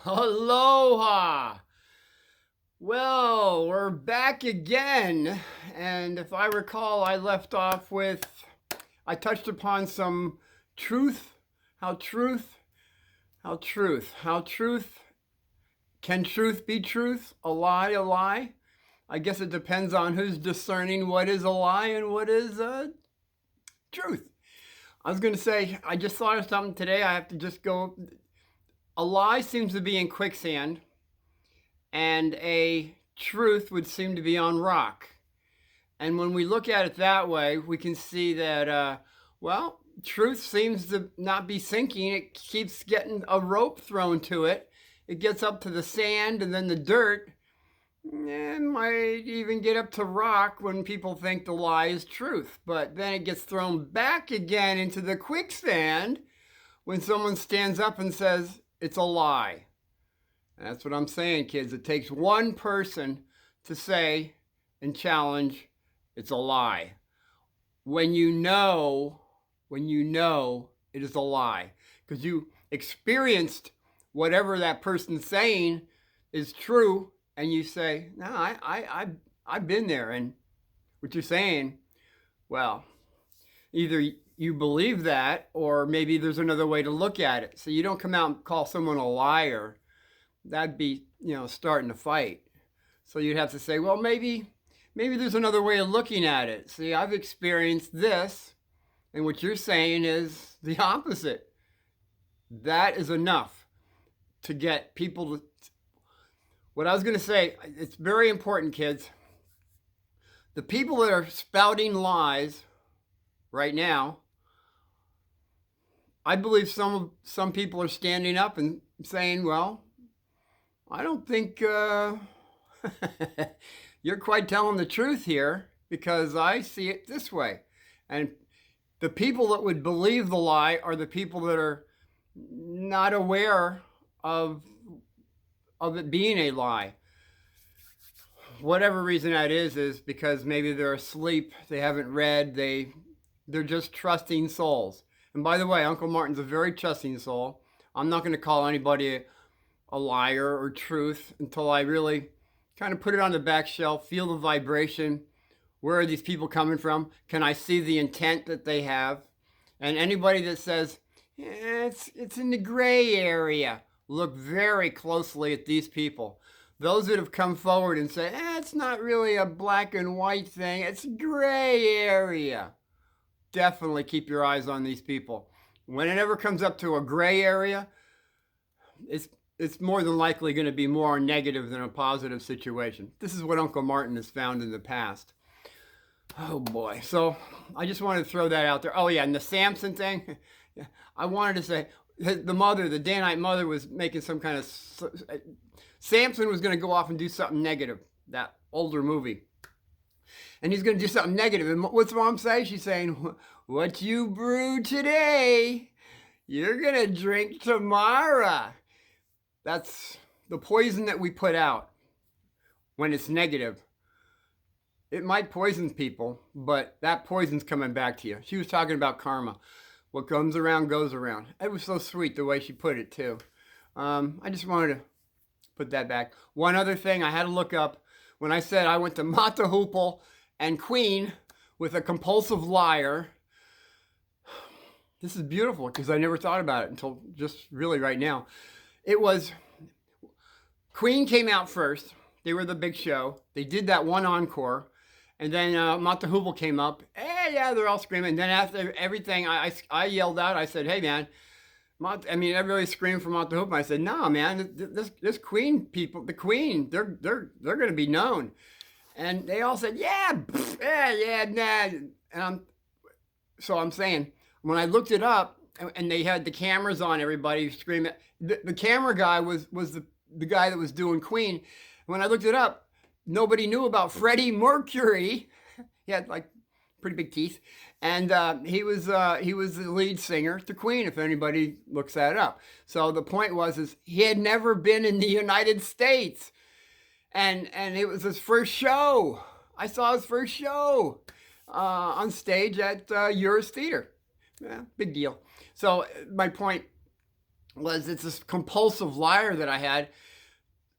Aloha! Well, we're back again. And if I recall, I left off with I touched upon some truth, how truth, how truth, can truth be truth? A lie, a lie? I guess it depends on who's discerning what is a lie and what is truth. I was going to say, I just thought of something today. I have to just go. A lie seems to be in quicksand, and a truth would seem to be on rock. And when we look at it that way, we can see that, truth seems to not be sinking. It keeps getting a rope thrown to it. It gets up to the sand and then the dirt. It might even get up to rock when people think the lie is truth. But then it gets thrown back again into the quicksand when someone stands up and says it's a lie. And that's what I'm saying, kids. It takes one person to say and challenge it's a lie. When you know it is a lie, because you experienced whatever that person's saying is true, and you say, no, I've been there. And what you're saying, well, either you believe that, or maybe there's another way to look at it. So you don't come out and call someone a liar. That'd be, starting a fight. So you'd have to say, well, maybe there's another way of looking at it. See, I've experienced this, and what you're saying is the opposite. That is enough to get people to. What I was going to say, it's very important, kids. The people that are spouting lies right now, I believe some people are standing up and saying, well, I don't think you're quite telling the truth here, because I see it this way. And the people that would believe the lie are the people that are not aware of it being a lie. Whatever reason that is because maybe they're asleep, they haven't read, they're just trusting souls. And by the way, Uncle Martin's a very trusting soul. I'm not going to call anybody a liar or truth until I really kind of put it on the back shelf, feel the vibration. Where are these people coming from? Can I see the intent that they have? And anybody that says, it's in the gray area, look very closely at these people. Those that have come forward and say, it's not really a black and white thing, it's a gray area. Definitely keep your eyes on these people. When it ever comes up to a gray area, it's more than likely going to be more negative than a positive situation. This is what Uncle Martin has found in the past. Oh boy. So I just wanted to throw that out there. Oh yeah, and the Samson thing, I wanted to say, the Danite mother was making some kind of, Samson was going to go off and do something negative, that older movie. And he's going to do something negative. And what's mom say? She's saying, what you brew today, you're going to drink tomorrow. That's the poison that we put out when it's negative. It might poison people, but that poison's coming back to you. She was talking about karma. What comes around goes around. It was so sweet the way she put it, too. I just wanted to put that back. One other thing I had to look up. When I said I went to Mata Hoople and Queen with a compulsive liar, this is beautiful because I never thought about it until just really right now. It was, Queen came out first. They were the big show. They did that one encore. And then Mata Hoople came up. Hey, yeah, they're all screaming. And then after everything, I yelled out. I said, hey, man. Everybody screamed for Mata Hoople. I said, no, man, this Queen people, the Queen, they're going to be known. And they all said, yeah, nah. And I'm saying, when I looked it up, and they had the cameras on everybody screaming, the camera guy was the guy that was doing Queen. When I looked it up, nobody knew about Freddie Mercury. He had like pretty big teeth, and he was the lead singer to Queen. If anybody looks that up, so the point was he had never been in the United States, and it was his first show. I saw his first show on stage at Eurus Theater. Yeah, big deal. So my point was it's this compulsive liar that I had.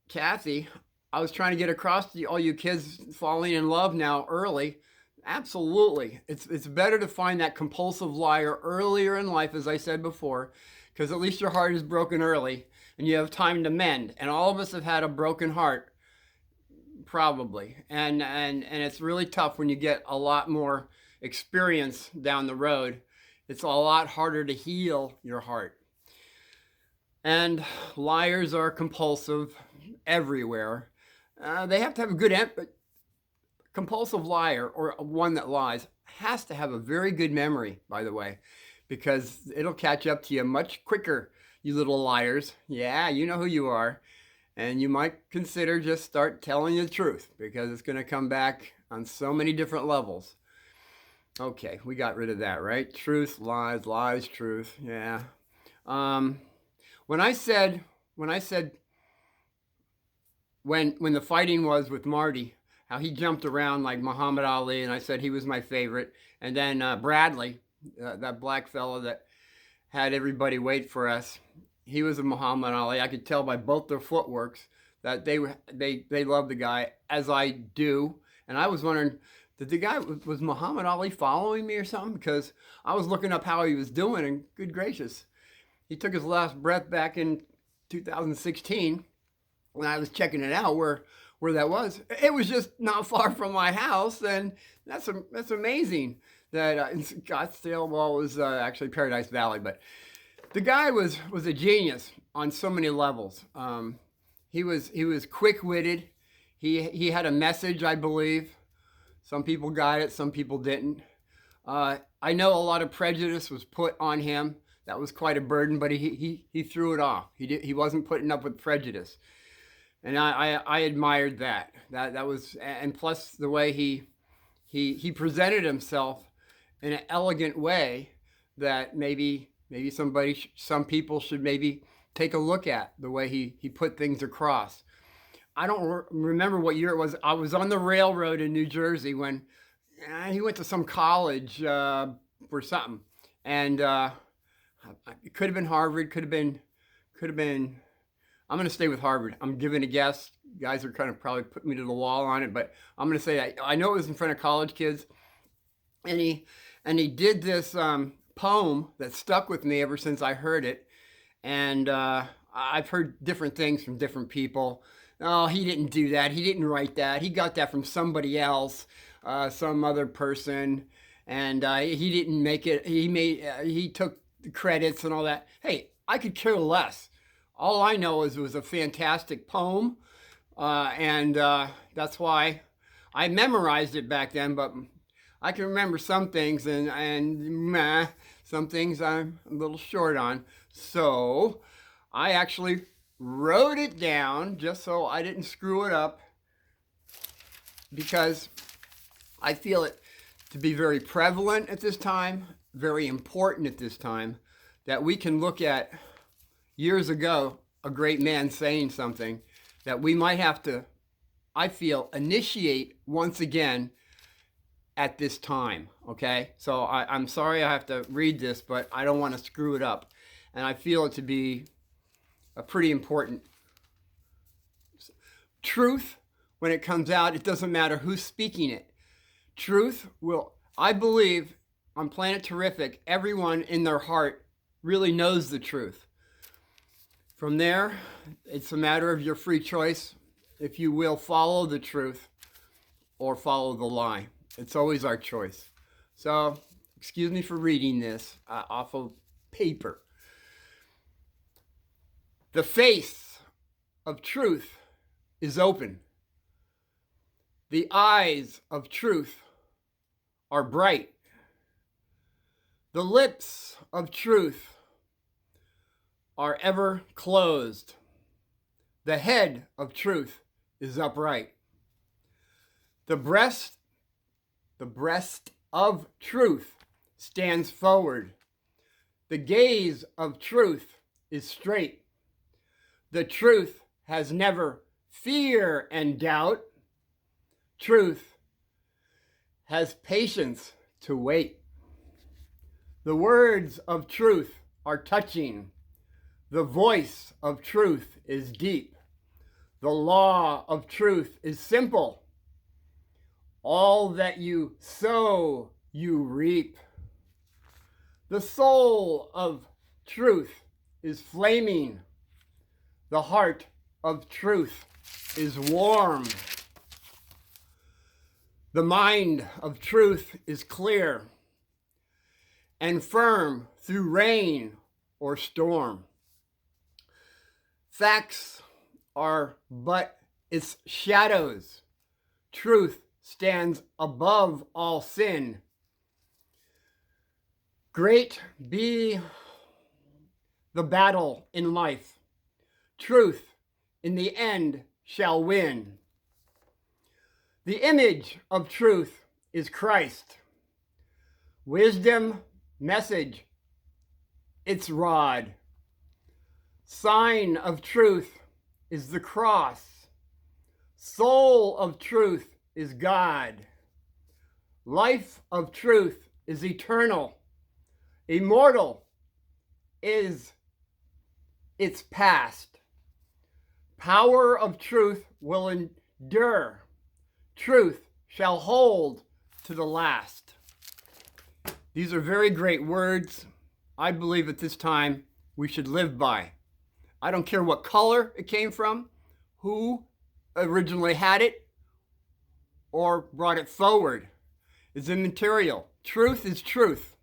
Kathy, I was trying to get across to all you kids falling in love now early. Absolutely. It's better to find that compulsive liar earlier in life, as I said before, because at least your heart is broken early and you have time to mend. And all of us have had a broken heart, probably. And it's really tough when you get a lot more experience down the road. It's a lot harder to heal your heart. And liars are compulsive everywhere. They have to have a good compulsive liar, or one that lies, has to have a very good memory, by the way, because it'll catch up to you much quicker, you little liars. Yeah, you know who you are. And you might consider just start telling the truth, because it's going to come back on so many different levels. Okay, we got rid of that, right? Truth, lies, lies, truth. Yeah. When I said when the fighting was with Marty, how he jumped around like Muhammad Ali, and I said he was my favorite. And then Bradley, that black fellow that had everybody wait for us, he was a Muhammad Ali. I could tell by both their footworks that they loved the guy, as I do. And I was wondering, did the guy, was Muhammad Ali following me or something? Because I was looking up how he was doing, and good gracious, he took his last breath back in 2016 when I was checking it out where that was. It was just not far from my house, and that's amazing that in Scottsdale, well, it was actually Paradise Valley, but the guy was a genius on so many levels. He was quick-witted. He had a message, I believe. Some people got it, some people didn't. I know a lot of prejudice was put on him. That was quite a burden, but he threw it off. He wasn't putting up with prejudice, and I admired that. That was, and plus the way he presented himself in an elegant way that maybe some people should maybe take a look at the way he put things across. I don't remember what year it was. I was on the railroad in New Jersey when he went to some college for something, and it could have been Harvard, could have been. I'm going to stay with Harvard. I'm giving a guess. You guys are kind of probably putting me to the wall on it, but I'm going to say I know it was in front of college kids, and he did this poem that stuck with me ever since I heard it, and I've heard different things from different people. Oh, he didn't do that. He didn't write that. He got that from somebody else, some other person, and he didn't make it. He took the credits and all that. Hey, I could care less. All I know is it was a fantastic poem, and that's why I memorized it back then. But I can remember some things, and some things I'm a little short on. So I actually wrote it down just so I didn't screw it up, because I feel it to be very prevalent at this time, very important at this time, that we can look at years ago a great man saying something that we might have to, I feel, initiate once again at this time. Okay, so I'm sorry I have to read this, but I don't want to screw it up, and I feel it to be a pretty important truth. When it comes out, it doesn't matter who's speaking it. Truth will, I believe, on Planet Terrific, everyone in their heart really knows the truth. From there, it's a matter of your free choice, if you will follow the truth or follow the lie. It's always our choice. So, excuse me for reading this off of paper. The face of truth is open. The eyes of truth are bright. The lips of truth are ever closed. The head of truth is upright. The breast of truth stands forward. The gaze of truth is straight. The truth has never fear and doubt. Truth has patience to wait. The words of truth are touching. The voice of truth is deep. The law of truth is simple. All that you sow, you reap. The soul of truth is flaming. The heart of truth is warm. The mind of truth is clear and firm through rain or storm. Facts are but its shadows. Truth stands above all sin. Great be the battle in life. Truth in the end shall win. The image of truth is Christ. Wisdom, message, its rod. Sign of truth is the cross. Soul of truth is God. Life of truth is eternal. Immortal is its past. Power of truth will endure. Truth shall hold to the last. These are very great words. I believe at this time we should live by. I don't care what color it came from, who originally had it, or brought it forward. It's immaterial. Truth is truth.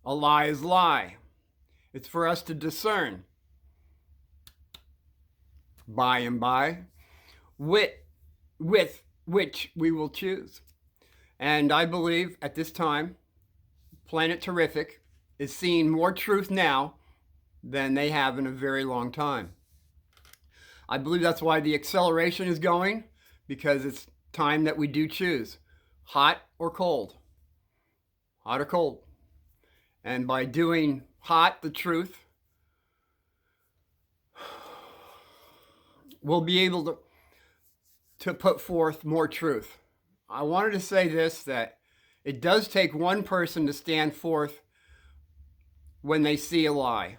A lie is lie. It's for us to discern. By and by, with which we will choose. And I believe at this time, Planet Terrific is seeing more truth now than they have in a very long time. I believe that's why the acceleration is going, because it's time that we do choose hot or cold. Hot or cold. And by doing hot, the truth, we'll be able to put forth more truth. I wanted to say this, that it does take one person to stand forth when they see a lie.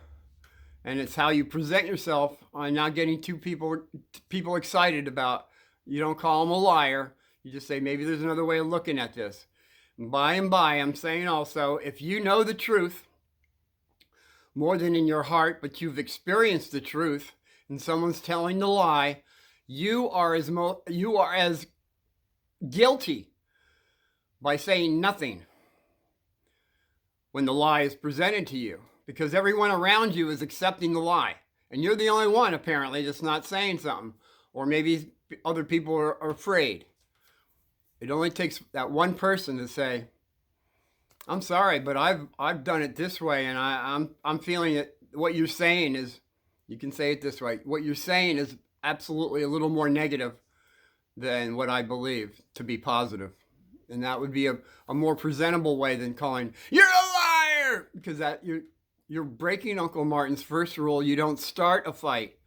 And it's how you present yourself on not getting people excited about, you don't call them a liar. You just say, maybe there's another way of looking at this. And by, I'm saying also, if you know the truth more than in your heart, but you've experienced the truth and someone's telling the lie, you are as guilty by saying nothing when the lie is presented to you, because everyone around you is accepting the lie, and you're the only one apparently that's not saying something, or maybe other people are afraid. It only takes that one person to say, "I'm sorry, but I've done it this way, and I'm feeling it. What you're saying is," you can say it this way, "what you're saying is absolutely a little more negative than what I believe to be positive." And that would be a more presentable way than calling, "You're a liar!" Because that you're breaking Uncle Martin's first rule. You don't start a fight.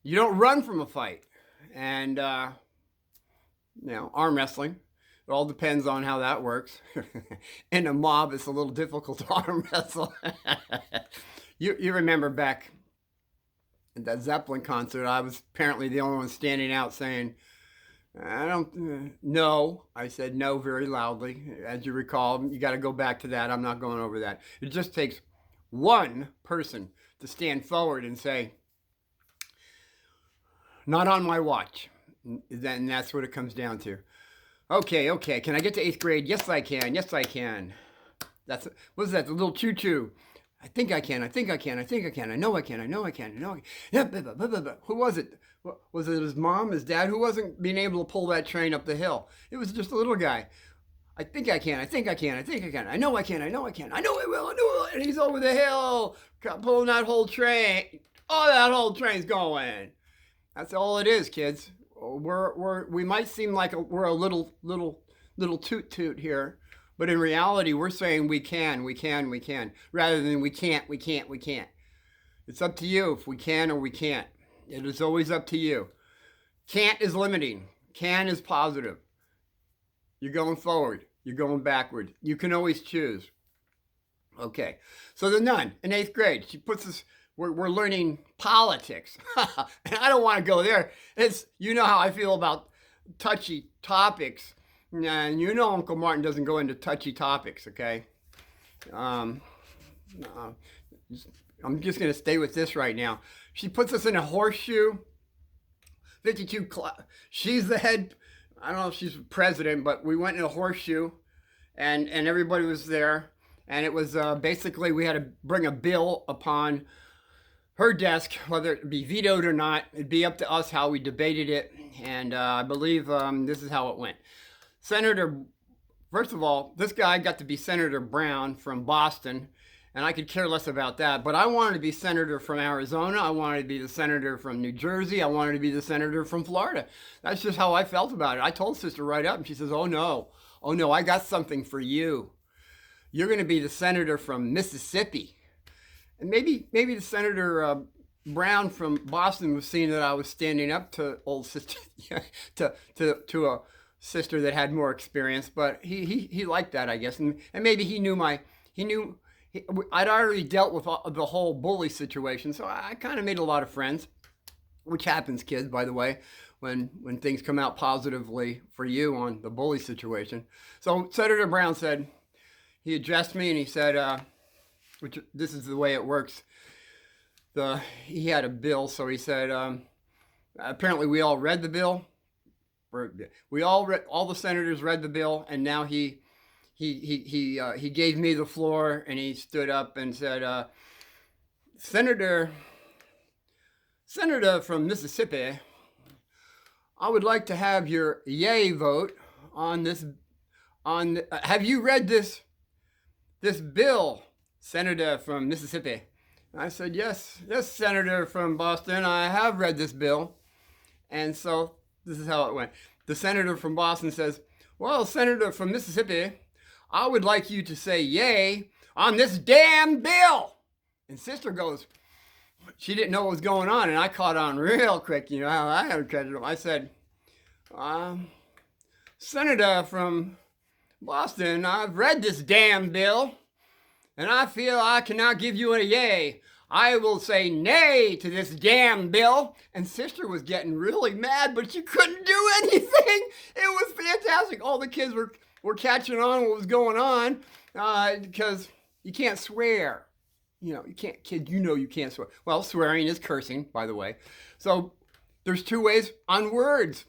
You don't run from a fight. And, arm wrestling. It all depends on how that works. In a mob, it's a little difficult to arm wrestle. You remember back at that Zeppelin concert, I was apparently the only one standing out saying, "I don't no." I said no very loudly. As you recall, you got to go back to that. I'm not going over that. It just takes one person to stand forward and say, "Not on my watch." Then that's what it comes down to. Okay. Can I get to 8th grade? Yes, I can. Yes, I can. What was that? The little choo-choo. I think I can. I know I can. I know I can. Yeah, who was it? Was it his mom, his dad? Who wasn't being able to pull that train up the hill? It was just a little guy. I think I can. I know I can. I know I will. And he's over the hill, pulling that whole train. Oh, that whole train's going. That's all it is, kids. We might seem like we're a little toot here, but in reality, we're saying we can, rather than we can't. It's up to you if we can or we can't. It is always up to you. Can't is limiting. Can is positive. You're going forward. You're going backward. You can always choose. Okay. So the nun in 8th grade, she puts this we're learning politics. And I don't want to go there. It's, you know how I feel about touchy topics. And you know Uncle Martin doesn't go into touchy topics, okay? Um, uh, I'm just going to stay with this right now. She puts us in a horseshoe. 52, she's the head, I don't know if she's president, but we went in a horseshoe and everybody was there. And it was basically we had to bring a bill upon her desk, whether it be vetoed or not. It'd be up to us how we debated it. And I believe this is how it went. Senator, first of all, this guy got to be Senator Brown from Boston, and I could care less about that. But I wanted to be senator from Arizona. I wanted to be the senator from New Jersey. I wanted to be the senator from Florida. That's just how I felt about it. I told Sister right up, and she says, oh no, I got something for you. You're going to be the senator from Mississippi. And maybe the Senator Brown from Boston was seeing that I was standing up to old sister, to a sister that had more experience, but he liked that, I guess, and maybe he knew I'd already dealt with the whole bully situation, so I kind of made a lot of friends, which happens, kids, by the way, when things come out positively for you on the bully situation. So Senator Brown said, he addressed me and he said, which this is the way it works. He had a bill, so he said, apparently we all read the bill. All the senators read the bill, and now he gave me the floor, and he stood up and said, Senator from Mississippi, I would like to have your yay vote on this. Have you read this bill, Senator from Mississippi? I said, yes, Senator from Boston, I have read this bill. And so this is how it went. The senator from Boston says, well, Senator from Mississippi, I would like you to say yay on this damn bill. And Sister goes, she didn't know what was going on, and I caught on real quick, you know how I have credit. I said, Senator from Boston, I've read this damn bill, and I feel I cannot give you a yay. I will say nay to this damn bill. And Sister was getting really mad, but she couldn't do anything. It was fantastic. All the kids were catching on what was going on because you can't swear. You know, you can't, kid, you can't swear. Well, swearing is cursing, by the way. So there's two ways on words.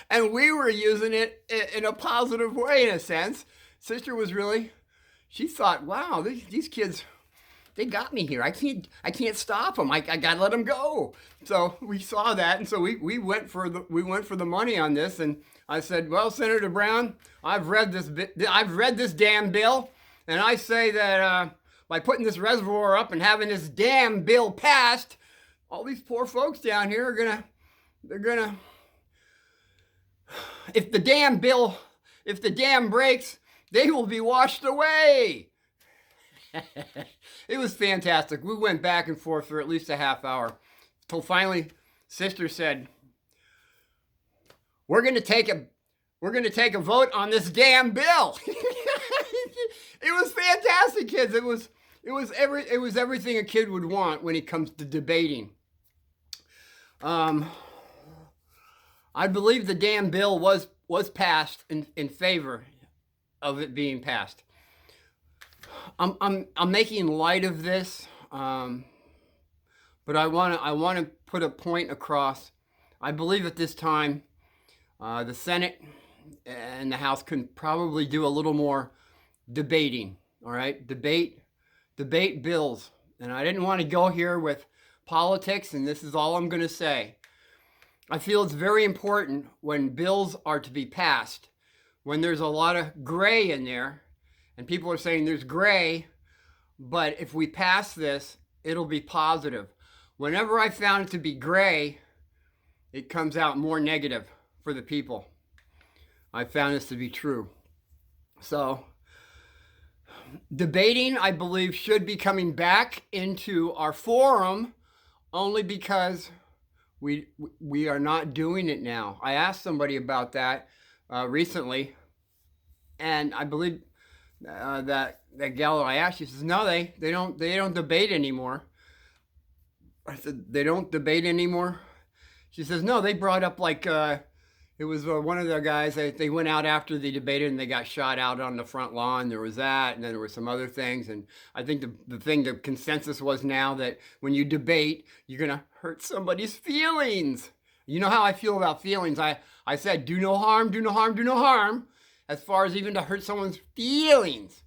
And we were using it in a positive way, in a sense. Sister was really, she thought, wow, these kids, they got me here. I can't stop them. I gotta let them go. So we saw that, and so we went for the money on this. And I said, well, Senator Brown, I've read this damn bill, and I say that by putting this reservoir up and having this damn bill passed, all these poor folks down here they're gonna, if the dam breaks, they will be washed away. It was fantastic. We went back and forth for at least a half hour till finally Sister said, we're going to take a vote on this damn bill. It was fantastic, kids. It was everything a kid would want when it comes to debating. I believe the damn bill was passed in favor of it being passed. I'm making light of this, but I want to put a point across. I believe at this time, the Senate and the House can probably do a little more debating. All right, debate bills, and I didn't want to go here with politics, and this is all I'm going to say. I feel it's very important when bills are to be passed, when there's a lot of gray in there, and people are saying there's gray, but if we pass this, it'll be positive. Whenever I found it to be gray, it comes out more negative for the people. I found this to be true. So, debating, I believe, should be coming back into our forum only because we are not doing it now. I asked somebody about that recently, and I believe that gal that I asked, she says, no, they don't debate anymore. I said, they don't debate anymore? She says, no, they brought up like, it was one of the guys, they went out after they debated and they got shot out on the front lawn. There was that, and then there were some other things. And I think the consensus was now that when you debate, you're going to hurt somebody's feelings. You know how I feel about feelings. I said, do no harm, do no harm, do no harm, as far as even to hurt someone's feelings.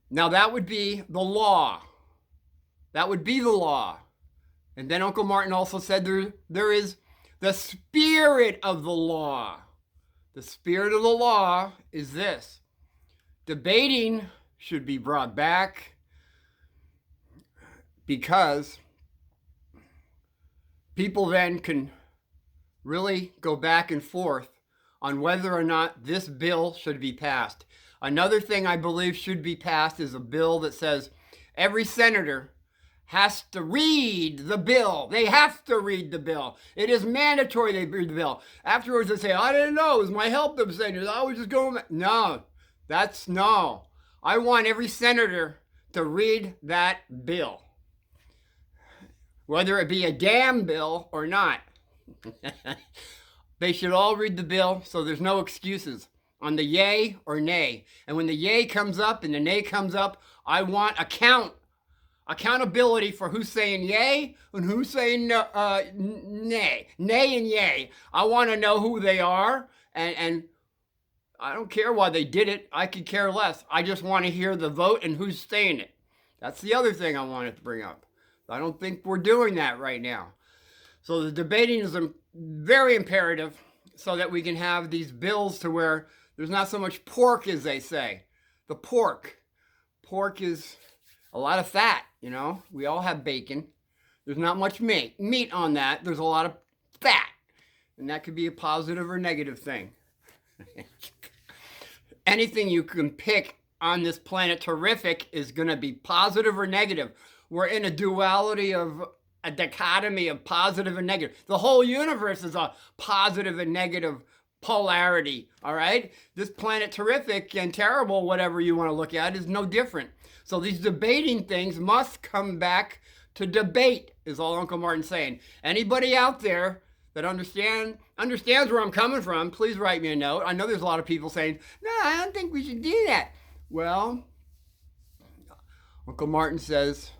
Now that would be the law. That would be the law. And then Uncle Martin also said there is the spirit of the law. The spirit of the law is this. Debating should be brought back because people then can really go back and forth on whether or not this bill should be passed. Another thing I believe should be passed is a bill that says every senator has to read the bill. They have to read the bill. It is mandatory they read the bill. Afterwards, they say, I didn't know. It was my health abstainers. I was just going. No, no. I want every senator to read that bill, whether it be a damn bill or not. They should all read the bill so there's no excuses on the yay or nay. And when the yay comes up and the nay comes up, I want accountability for who's saying yay and who's saying nay. Nay and yay. I want to know who they are, and I don't care why they did it. I could care less. I just want to hear the vote and who's saying it. That's the other thing I wanted to bring up. I don't think we're doing that right now. So the debating is very imperative so that we can have these bills to where there's not so much pork, as they say. The pork. Pork is a lot of fat, you know. We all have bacon. There's not much meat on that. There's a lot of fat. And that could be a positive or negative thing. Anything you can pick on this planet terrific is going to be positive or negative. We're in a duality of a dichotomy of positive and negative. The whole universe is a positive and negative polarity, all right? This planet terrific and terrible, whatever you want to look at, is no different. So these debating things must come back to debate, is all Uncle Martin's saying. Anybody out there that understands where I'm coming from, please write me a note. I know there's a lot of people saying, no, I don't think we should do that. Well, Uncle Martin says,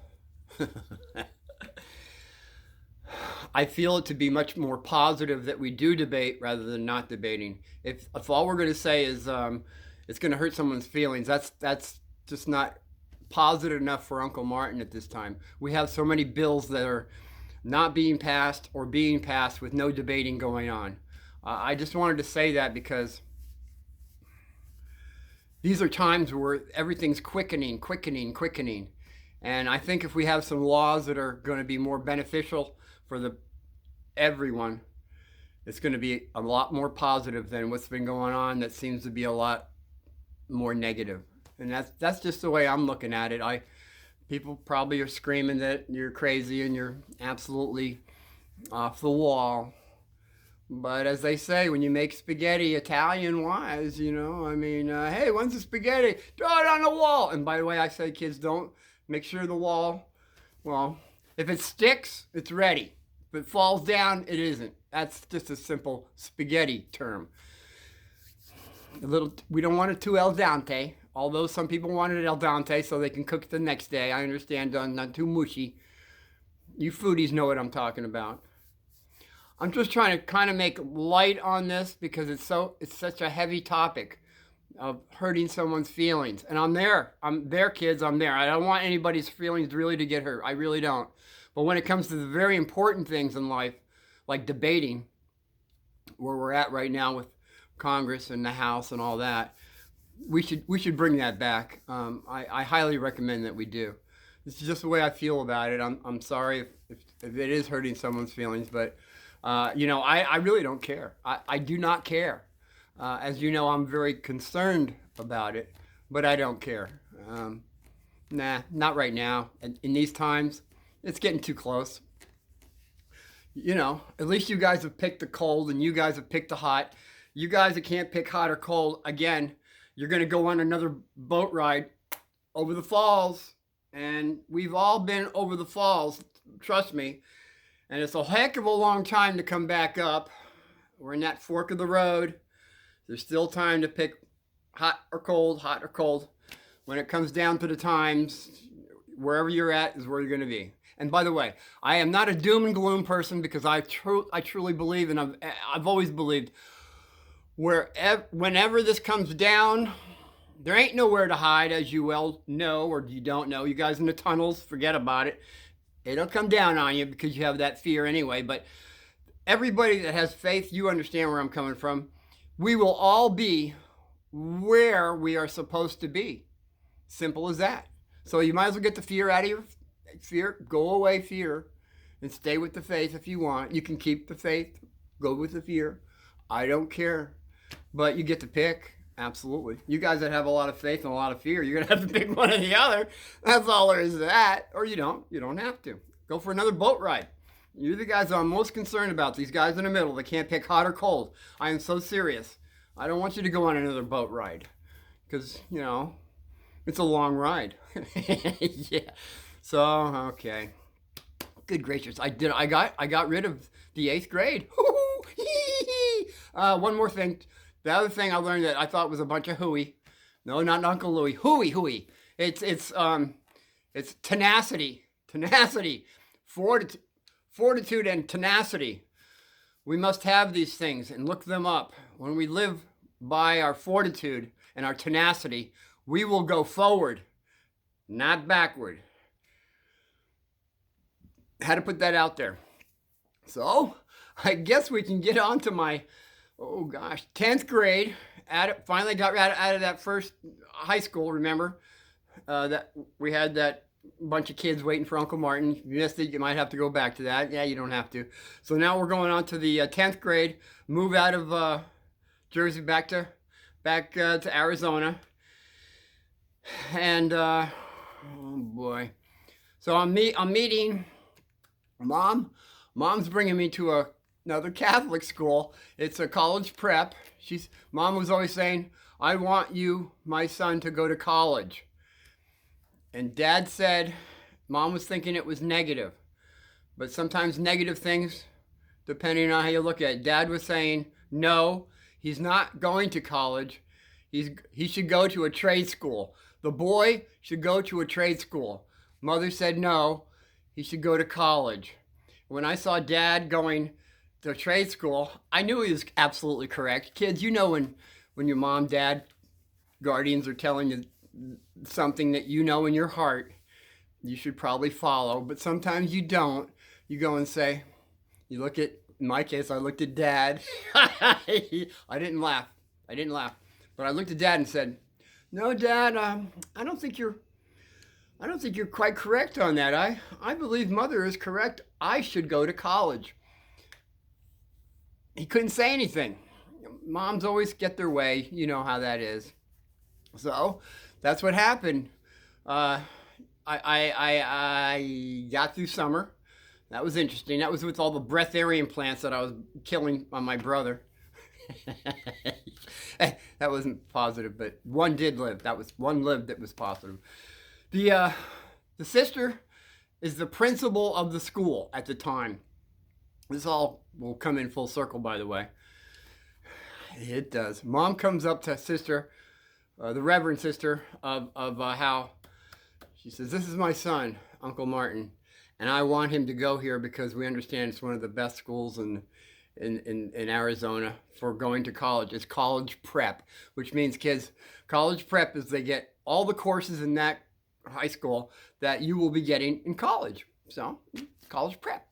I feel it to be much more positive that we do debate rather than not debating. If all we're going to say is it's going to hurt someone's feelings, that's just not positive enough for Uncle Martin at this time. We have so many bills that are not being passed or being passed with no debating going on. I just wanted to say that because these are times where everything's quickening. And I think if we have some laws that are going to be more beneficial for everyone, it's going to be a lot more positive than what's been going on that seems to be a lot more negative. And that's just the way I'm looking at it. People probably are screaming that you're crazy and you're absolutely off the wall. But as they say, when you make spaghetti Italian-wise, you know, I mean, hey, when's the spaghetti? Throw it on the wall. And by the way, I say, kids, don't make sure the wall, well, if it sticks, it's ready. If it falls down, it isn't. That's just a simple spaghetti term. We don't want it too al dente, although some people want it al dente so they can cook it the next day. I understand, not too mushy. You foodies know what I'm talking about. I'm just trying to kind of make light on this because it's such a heavy topic of hurting someone's feelings. And I'm there, kids, I'm there. I don't want anybody's feelings really to get hurt. I really don't. But when it comes to the very important things in life, like debating, where we're at right now with Congress and the House and all that, we should bring that back. I highly recommend that we do. This is just the way I feel about it. I'm sorry if it is hurting someone's feelings, but you know, I really don't care. I do not care. As you know, I'm very concerned about it, but I don't care. Nah, not right now. In these times, it's getting too close. You know, at least you guys have picked the cold and you guys have picked the hot. You guys that can't pick hot or cold, again, you're going to go on another boat ride over the falls. And we've all been over the falls, trust me. And it's a heck of a long time to come back up. We're in that fork of the road. There's still time to pick hot or cold, hot or cold. When it comes down to the times, wherever you're at is where you're going to be. And by the way, I am not a doom and gloom person, because I truly believe, and I've always believed, whenever this comes down, there ain't nowhere to hide, as you well know, or you don't know. You guys in the tunnels, forget about it. It'll come down on you because you have that fear anyway. But everybody that has faith, you understand where I'm coming from. We will all be where we are supposed to be. Simple as that. So you might as well get the fear out of your fear. Go away, fear, and stay with the faith if you want. You can keep the faith, go with the fear. I don't care. But you get to pick. Absolutely. You guys that have a lot of faith and a lot of fear, you're going to have to pick one or the other. That's all there is to that. Or you don't. You don't have to. Go for another boat ride. You're the guys that I'm most concerned about. These guys in the middle that can't pick hot or cold. I am so serious. I don't want you to go on another boat ride. Because, you know, it's a long ride. Yeah. So, okay. Good gracious. I got rid of the 8th grade. One more thing. The other thing I learned that I thought was a bunch of hooey. No, not Uncle Louie. Hooey. It's tenacity. Tenacity. Fortitude and tenacity. We must have these things and look them up. When we live by our fortitude and our tenacity, we will go forward, not backward. Had to put that out there. So, I guess we can get on to my, 10th grade. Finally got out of that first high school, remember? That we had that bunch of kids waiting for Uncle Martin. If you missed it, you might have to go back to that. Yeah, you don't have to. So now we're going on to the 10th grade. Move out of Jersey back to Arizona. And, oh boy. So I'm meeting Mom. Mom's bringing me to another Catholic school. It's a college prep. Mom was always saying, I want you, my son, to go to college. And Dad said, Mom was thinking it was negative. But sometimes negative things, depending on how you look at it. Dad was saying, no, he's not going to college. He should go to a trade school. The boy should go to a trade school. Mother said, no, he should go to college. When I saw Dad going to trade school, I knew he was absolutely correct. Kids, you know when your mom, dad, guardians are telling you something that you know in your heart, you should probably follow. But sometimes you don't. You go and say, you look at, in my case, I looked at Dad. I didn't laugh. But I looked at Dad and said, no, Dad, I don't think you're quite correct on that. I believe Mother is correct. I should go to college. He couldn't say anything. Moms always get their way. You know how that is. So that's what happened. I got through summer. That was interesting. That was with all the breatharian plants that I was killing on my brother. That wasn't positive, but one did live. One lived that was positive. The sister is the principal of the school at the time. This all will come in full circle, by the way. It does. Mom comes up to sister, the Reverend sister of how she says, this is my son, Uncle Martin, and I want him to go here because we understand it's one of the best schools in Arizona for going to college. It's college prep, which means kids, college prep is they get all the courses in that high school that you will be getting in college. So, college prep.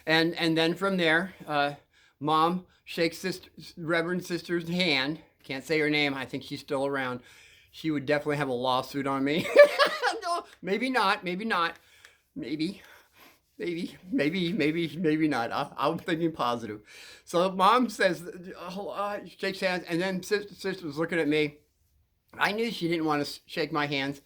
And then from there, Mom shakes Reverend sister's hand. Can't say her name. I think she's still around. She would definitely have a lawsuit on me. No, maybe not. Maybe not. Maybe not. I'm thinking positive. So Mom says, shakes hands, and then sister was looking at me. I knew she didn't want to shake my hand.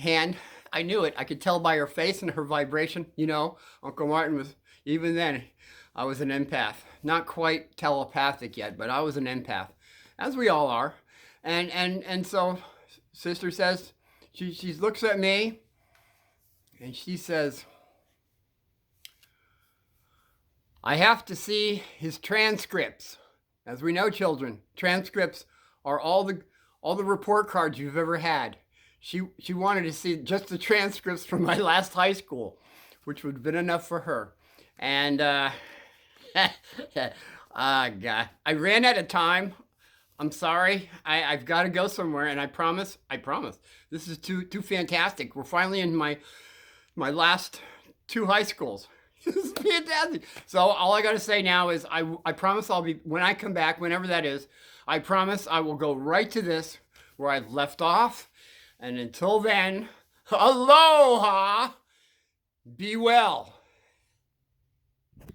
I knew it. I could tell by her face and her vibration. You know, Uncle Martin was, even then, I was an empath. Not quite telepathic yet, but I was an empath, as we all are. And so sister says, she looks at me and she says, I have to see his transcripts. As we know, children, transcripts are all the report cards you've ever had. She wanted to see just the transcripts from my last high school, which would have been enough for her. And God, I ran out of time. I'm sorry. I've got to go somewhere, and I promise. This is too fantastic. We're finally in my last two high schools. This is fantastic. So all I got to say now is I promise I'll be, when I come back, whenever that is, I promise I will go right to this where I've left off. And until then, aloha, be well.